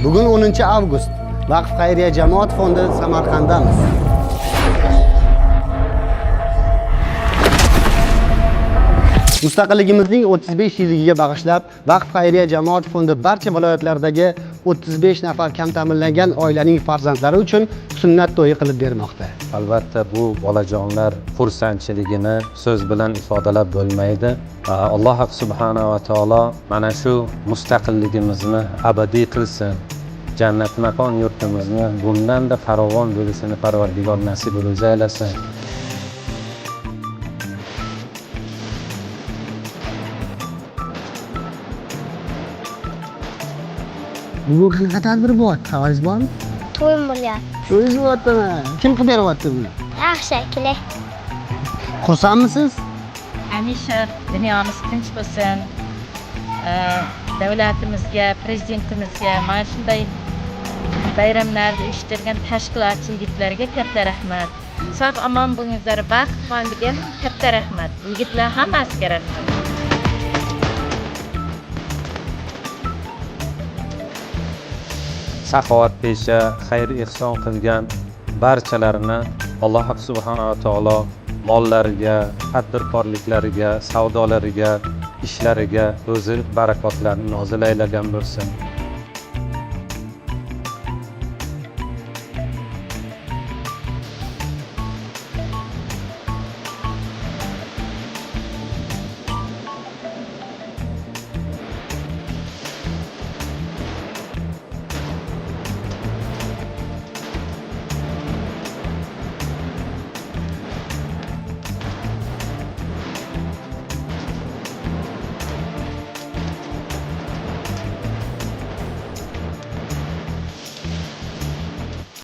Bugun 10-avgust. Vaqf xayriya jamoat fondi Samarqanddamiz. Mustaqilligimizning 35 yiliga bag'ishlab Vaqf xayriya jamoat fondi barcha viloyatlardagi 35 nafar kam ta'minlangan oilaning farzandlari uchun sunnat to'yi qilib bermoqda. Albatta bu bolajonlar xursandchiligini so'z bilan ifodalab bo'lmaydi. Alloh subhanahu va taolo mana shu mustaqilligimizni abadiy qilsin. Jannat makon yurtimizni bundan-da farovon bo'lishini Parvardigor nasib aylasin. Bugun qanaqa tadbir bo'lyapti? Xabaringiz bormi? To'yim bo'lyapti. To'yingiz bo'lyaptimi? Kim qilib beryapti buni? Yaxshi akili. Xursandmisiz? Hamisha dunyomiz tinch bo'lsin. Davlatimizga, prezidentimizga, mana shunday bayramlarni uyushtirgan tashkilotchi yigitlarga katta rahmat. Sog' omon bo'lingizlar, vaqt fondiga katta rahmat. Yigitlar hammasiga rahmat. Saxovatpesha, xayr ehson qilgan barchalarini Alloh subhanahu va taolo mollariga, tadbirkorliklariga, savdolariga, ishlariga o'zi barakotlarni nozil aylagan bo'lsin.